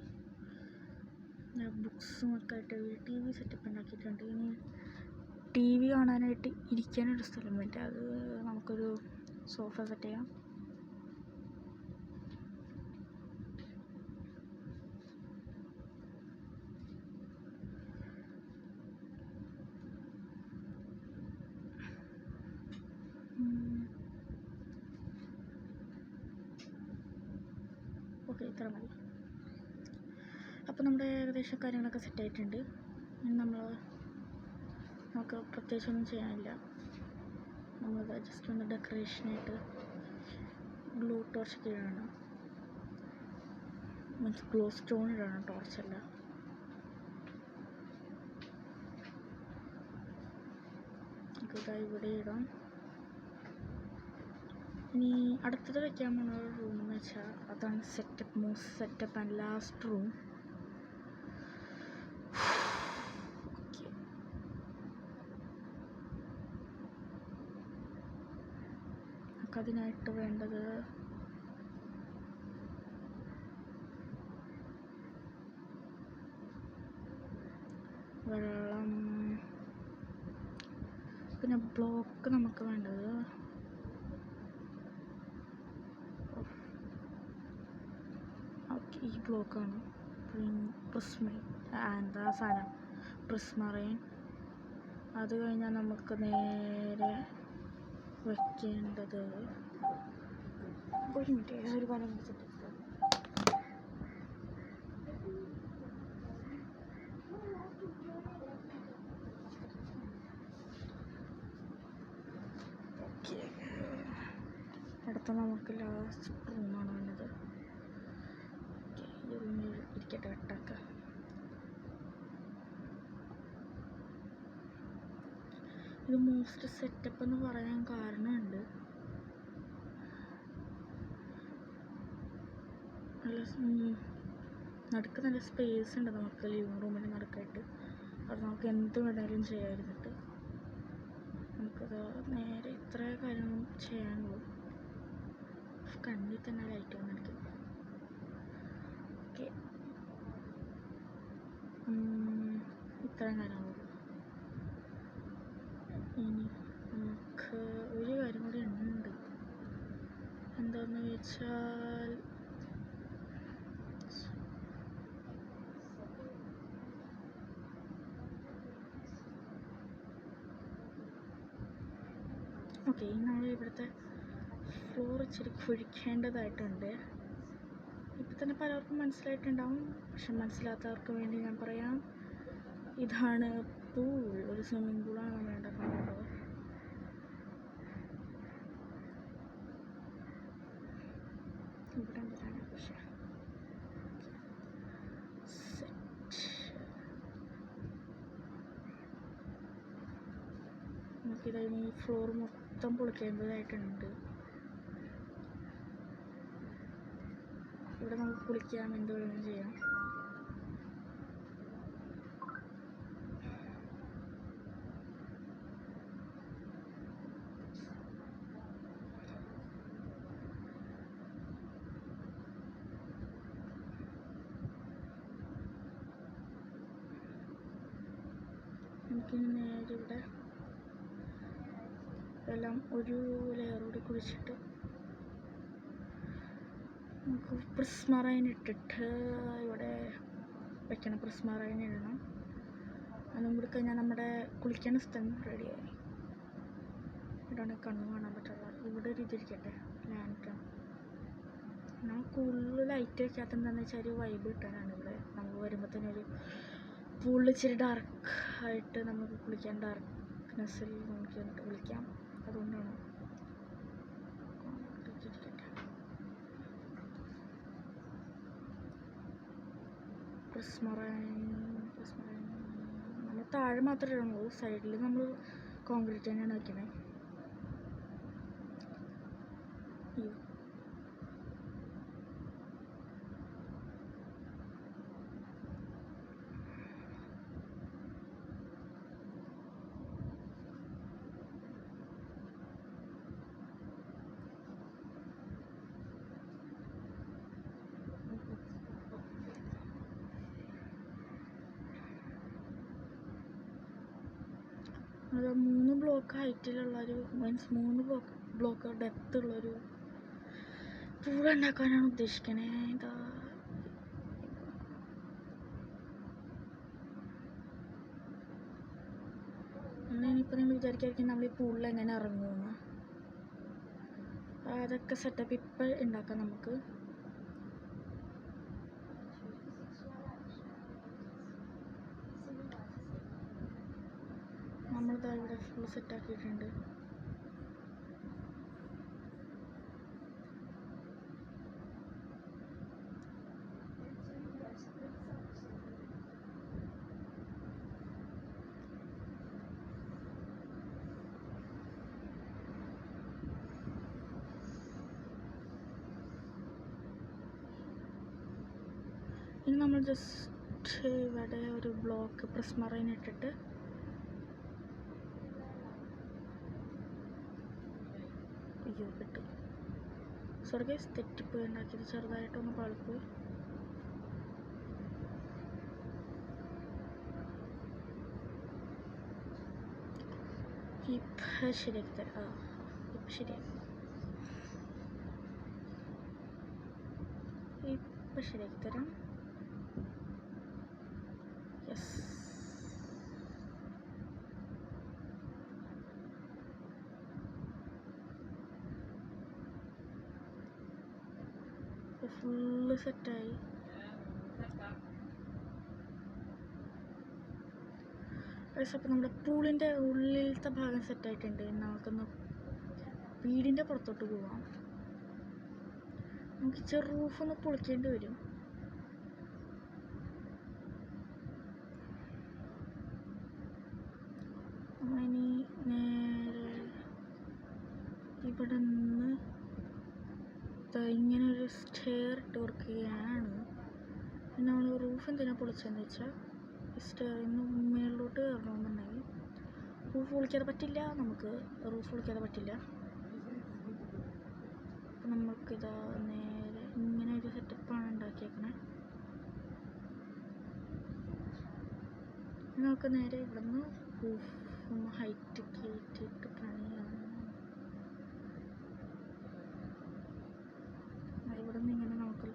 ബുക്സും ഒക്കെ ആയിട്ട് ഒരു ടി വി സെറ്റപ്പ് ഉണ്ടാക്കിയിട്ടുണ്ട്. ഇനി ടി വി കാണാനായിട്ട് ഇരിക്കാനൊരു സ്ഥലം വേണ്ട, അത് നമുക്കൊരു സോഫ സെറ്റ് ചെയ്യാം. ഓക്കെ, ഇത്ര മതി. അപ്പോൾ നമ്മുടെ ഏകദേശം കാര്യങ്ങളൊക്കെ സെറ്റായിട്ടുണ്ട്. ഇനി നമുക്ക് പ്രത്യേകിച്ചൊന്നും ചെയ്യാനില്ല. നമ്മൾ ജസ്റ്റ് ഒന്ന് ഡെക്കറേഷനായിട്ട് ഗ്ലൂ ടോർച്ച് ഇടണം, മീൻസ് ഗ്ലോ സ്റ്റോൺ ഇടണം, ടോർച്ചല്ല. നമുക്കിതാ ഇവിടെ ഇടാം. ഇനി അടുത്തത് വയ്ക്കാൻ പോകുന്ന ഒരു റൂം എന്ന് വെച്ചാൽ അതാണ് setup, moist setup and last room. നമുക്കതിനായിട്ട് വേണ്ടത് വെള്ളം, പിന്നെ ബ്ലോക്ക് നമുക്ക് വേണ്ടത് ഈ ബ്ലോക്കാണ്. എന്താ സാധനം, പ്രിസ്മറൈൻ. അത് കഴിഞ്ഞാൽ നമുക്ക് നേരെ വയ്ക്കേണ്ടത് ഒരു മിനിറ്റ്, ഒരു കാര്യം വെച്ചിട്ട് അടുത്ത നമുക്ക് ലാസ്റ്റ് റൂമാണ് വേണ്ടത്. ഈ റൂമിൽ ഇരിക്കട്ടെ, കട്ടാക്കാം. ഇത് മോസ്റ്റ് സെറ്റപ്പ് എന്ന് പറയാൻ കാരണമുണ്ട്. നടുക്ക് നല്ല സ്പേസ് ഉണ്ട് നമുക്ക് ലിവിങ് റൂമിന് നടുക്കായിട്ട്. അത് നമുക്ക് എന്ത് വേണമെങ്കിലും ചെയ്യാതിരുന്നിട്ട് നമുക്കത് നേരെ ഇത്ര കാര്യങ്ങളും ചെയ്യാനുള്ളൂ. കണ്ണിൽ തന്നെ ലൈറ്റ് വന്നെടുക്കും. ഓക്കെ, ഇത്രയും കാര്യങ്ങളുള്ളൂ. ഇനി നമുക്ക് ഒരു കാര്യം കൂടി ഉണ്ട്. എന്താണെന്ന് വെച്ചാൽ ഓക്കെ, നമ്മൾ ഇവിടുത്തെ ഫ്ലോർ ഇച്ചിരി കുഴിക്കേണ്ടതായിട്ടുണ്ട്. ഇപ്പം തന്നെ പലർക്കും മനസ്സിലായിട്ടുണ്ടാവും, പക്ഷെ മനസ്സിലാത്തവർക്ക് വേണ്ടി ഞാൻ പറയാം. ഇതാണ് പൂൾ, ഒരു സ്വിമ്മിംഗ് പൂളാണ് നമ്മൾ ഉണ്ടാക്കുന്നത്. ഇവിടെ എന്തിനാണ് പക്ഷേ നമുക്കിത് ഈ ഫ്ലോർ മൊത്തം പൊളിക്കേണ്ടതായിട്ടുണ്ട്. ഇവിടെ നമുക്ക് കുളിക്കാം, എന്ത് വേണമെങ്കിലും ചെയ്യാം. നമുക്കിനി നേരെ ഇവിടെ എല്ലാം ഒരു ലെയറോട് കുഴിച്ചിട്ട് നമുക്ക് പ്രിസ്മറൈൻ ഇട്ടിട്ട് ഇവിടെ വെക്കണം. പ്രിസ്മറൈൻ ഇടണം. അതും കൂടി കഴിഞ്ഞാൽ നമ്മുടെ കുളിക്കുന്ന സ്ഥലം റെഡിയായി. ഇവിടെയാണ് കണ്ണ് കാണാൻ പറ്റുള്ള. ഇവിടെ ഒരു ഇതിരിക്കട്ടെ, ലാൻഡാണ്. ഞാൻ കൂടുതൽ ലൈറ്റ് വയ്ക്കാത്ത എന്താണെന്ന് വെച്ചാൽ ഒരു വൈബ് കിട്ടാനാണ്. ഇവിടെ നമുക്ക് വരുമ്പോൾ തന്നെ ഒരു പൂളിൽ ഇച്ചിരി ഡാർക്ക് ആയിട്ട് നമുക്ക് കുളിക്കാൻ, ഡാർക്ക്നെസ്സിൽ നമുക്ക് എന്നിട്ട് കുളിക്കാം. അതുകൊണ്ടാണ് പ്രിസ്മറൈൻ നമ്മൾ താഴെ മാത്രമേ ഇടുള്ളൂ. സൈഡിൽ നമ്മൾ കോൺക്രീറ്റ് തന്നെയാണ് വയ്ക്കുന്നത്. അത് 3 ബ്ലോക്ക് ഹൈറ്റിലുള്ളൊരു മീൻസ് 3 ബ്ലോക്ക് ഡെപ്ത് ഉള്ളൊരു പൂൾ ഉണ്ടാക്കാനാണ് ഉദ്ദേശിക്കണേ. ഇതാ ഇനിയിപ്പോൾ നിങ്ങൾ വിചാരിക്കായിരിക്കും നമ്മൾ ഈ പൂളിൽ എങ്ങനെ ഇറങ്ങുമെന്ന്. അതൊക്കെ സെറ്റപ്പ് ഇപ്പം ഉണ്ടാക്കാം നമുക്ക്. നമ്മളിതാ ഇവിടെ ഫുൾ സെറ്റാക്കിയിട്ടുണ്ട്. ഇനി നമ്മൾ ജസ്റ്റ് ഇവിടെ ഒരു ബ്ലോക്ക് പ്രിസ്മറൈൻ ഇട്ടിട്ട് കിട്ടും. സോറി ഗൈസ്, തെറ്റിപ്പോയി ഉണ്ടാക്കിയത്. ചെറുതായിട്ടൊന്ന് പാളിപ്പോയി. ഇപ്പം ശരിയാക്കി തരാം. ഇപ്പം ശരിയാക്കി തരാം. യെസ്, ഫുള്ള് സെറ്റായി. അപ്പം നമ്മുടെ പൂളിൻ്റെ ഉള്ളിലത്തെ ഭാഗം സെറ്റായിട്ടുണ്ട്. നമുക്കൊന്ന് വീടിൻ്റെ പുറത്തോട്ട് പോവാം. നമുക്ക് ചെറു റൂഫൊന്ന് പൊളിക്കേണ്ടി വരും. നമ്മളിനി നേരെ ഇവിടെ നിന്ന് ഇങ്ങനെ ഒരു സ്റ്റെയർ ഇട്ട് കൊടുക്കുകയാണ്. പിന്നെ നമ്മൾ റൂഫ് എന്തിനാണ് പൊളിച്ചതെന്ന് വെച്ചാൽ സ്റ്റെയറിൽ നിന്ന് മേളിലോട്ട് കയറണമെന്നുണ്ടെങ്കിൽ റൂഫ് പൊളിക്കാതെ പറ്റില്ല. നമുക്ക് റൂഫ് പൊളിക്കാതെ പറ്റില്ല. അപ്പം നമുക്കിതാ നേരെ ഇങ്ങനെ ഒരു സെറ്റപ്പാണ് ഉണ്ടാക്കിയേക്കണേ. നമുക്ക് നേരെ ഇവിടെ നിന്ന് റൂഫ് ഒന്ന് ഹൈറ്റ് കയറ്റിയിട്ട് പണിയാണ്. ഇവിടെ നിന്ന് ഇങ്ങനെ നമുക്ക്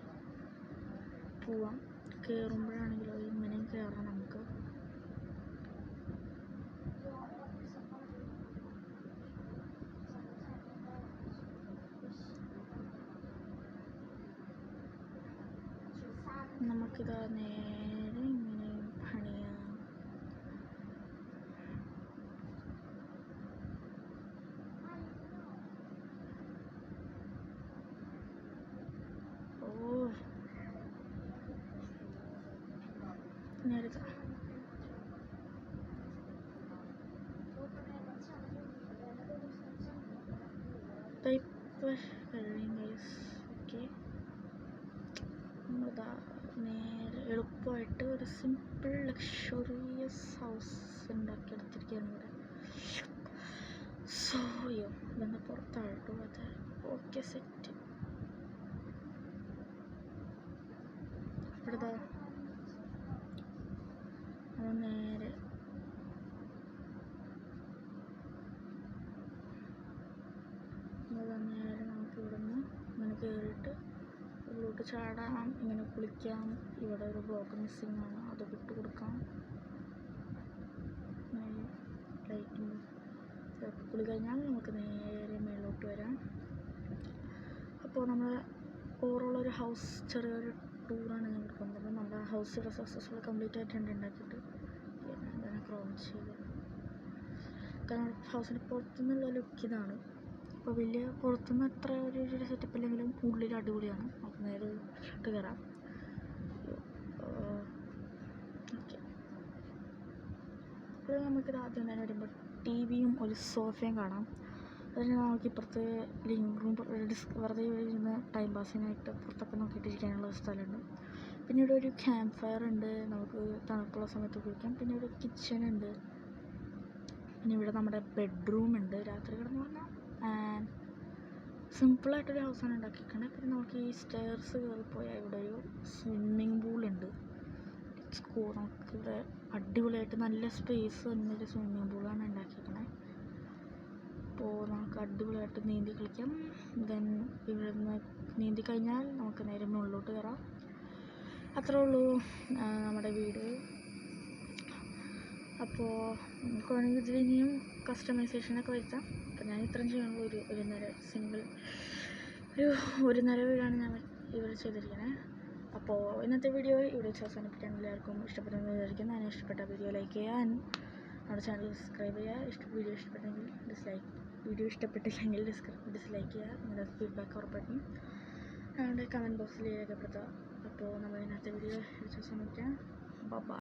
പോവാം. കയറുമ്പോഴാണെങ്കിലോ ഇങ്ങനെയും കയറാം നമുക്ക്. നമുക്കിതാ നേരെ ഇങ്ങനെ പണിയാം. സിമ്പിളായിട്ട് ഒരു സിമ്പിൾ ലക്ഷറിയസ് ഹൗസ് ഉണ്ടാക്കിയെടുത്തിരിക്കുകയാണ് ഇവിടെ. സോ ഇതൊന്ന് പുറത്തായിട്ടു അത് ഓക്കെ സെറ്റ്. ഇവിടുത്തെ അത് നേരെ നമുക്ക് ഇവിടുന്ന് ഇങ്ങനെ കയറിയിട്ട് ഉള്ളിലോട്ട് ചാടാം, ഇങ്ങനെ കുളിക്കാം. ഇവിടെ ഒരു ബ്ലോക്ക് മിസ്സിങ് ആണ്, അത് വിട്ട് കൊടുക്കാം. ലൈറ്റും കുളി കഴിഞ്ഞാൽ നമുക്ക് നേരെ മേലോട്ട് വരാം. അപ്പോൾ നമ്മൾ ഓവറോൾ ഒരു ഹൗസ് ചെറിയൊരു ടൂറാണ് ഞാൻ കൊടുക്കുന്നത്. അപ്പോൾ നമ്മുടെ ഹൗസ് ഇവിടെ സക്സസ്ഫുൾ കംപ്ലീറ്റ് ആയിട്ടുണ്ട് ഉണ്ടാക്കിയിട്ട്. ഞാൻ ക്രോസ് ചെയ്ത് കാരണം ഹൗസിൻ്റെ പുറത്തുനിന്നുള്ള ലുക്ക് ഇതാണ്. അപ്പോൾ വലിയ പുറത്തുനിന്ന് അത്ര ഒരു സെറ്റപ്പ് ഇല്ലെങ്കിലും ഉള്ളിൽ അടിപൊളിയാണ്. നമുക്ക് നേരെ ഇട്ട് കയറാം. ഓക്കെ, അപ്പോൾ നമുക്കിത് ആദ്യം തന്നെ വരുമ്പോൾ ടി വിയും ഒരു സോഫയും കാണാം. അതിന് നമുക്ക് ഇപ്പുറത്ത് ലിവിങ് റൂം വെറുതെ ഇരുന്ന് ടൈം പാസിനായിട്ട് പുറത്തൊക്കെ നോക്കിയിട്ടിരിക്കാനുള്ള ഒരു സ്ഥലമുണ്ട്. പിന്നെ ഇവിടെ ഒരു ക്യാമ്പ് ഫയർ ഉണ്ട്, നമുക്ക് തണുപ്പുള്ള സമയത്ത് ഉപയോഗിക്കാം. പിന്നെ ഇവിടെ കിച്ചൺ ഉണ്ട്. പിന്നെ ഇവിടെ നമ്മുടെ ബെഡ്റൂം ഉണ്ട്, രാത്രി കിടന്ന് പറഞ്ഞാൽ. ആൻഡ് സിമ്പിളായിട്ടൊരു ഹൗസാണ് ഉണ്ടാക്കിയിരിക്കുന്നത്. പിന്നെ നമുക്ക് ഈ സ്റ്റെയർസ് കയറിപ്പോയാൽ ഇവിടെ ഒരു സ്വിമ്മിങ് പൂളുണ്ട്. നമുക്ക് ഇവിടെ അടിപൊളിയായിട്ട് നല്ല സ്പേസ് തന്നൊരു സ്വിമ്മിങ് പൂളാണ് ഉണ്ടാക്കിയിരിക്കുന്നത്. അപ്പോൾ നമുക്ക് അടിപൊളിയായിട്ട് നീന്തി കളിക്കാം. ദെൻ ഇവിടെ നിന്ന് നീന്തി കഴിഞ്ഞാൽ നമുക്ക് നേരെ മുകളിലോട്ട് കയറാം. അത്രേ ഉള്ളൂ നമ്മുടെ വീട്. അപ്പോൾ നമുക്ക് വേണമെങ്കിൽ ഇതിൽ ഇനിയും കസ്റ്റമൈസേഷനൊക്കെ വരുത്താം. അപ്പോൾ ഞാൻ ഇത്രയും ചെയ്യുള്ളൂ. ഒരു നിര സിംഗിൾ ഒരു നിര വീടാണ് ഞാൻ ഇവിടെ ചെയ്തിരിക്കുന്നത്. അപ്പോൾ ഇന്നത്തെ വീഡിയോ ഇവിടെ വെച്ച് അവസാനിപ്പിക്കാൻ എല്ലാവർക്കും ഇഷ്ടപ്പെട്ടെന്ന് വിചാരിക്കുന്നു. ഞാൻ ഇഷ്ടപ്പെട്ട വീഡിയോ ലൈക്ക് ചെയ്യുക, നമ്മുടെ ചാനൽ സബ്സ്ക്രൈബ് ചെയ്യുക. വീഡിയോ ഇഷ്ടപ്പെട്ടില്ലെങ്കിൽ ഡിസ്ലൈക്ക് ചെയ്യുക. നിങ്ങളുടെ ഫീഡ്ബാക്ക് ഉറപ്പായിട്ടും ഞങ്ങളുടെ കമൻറ്റ് ബോക്സിൽ രേഖപ്പെടുത്തുക. അപ്പോൾ നമ്മൾ ഇന്നത്തെ വീഡിയോ വെച്ച് അവസാനിപ്പിക്കാം. ബൈ.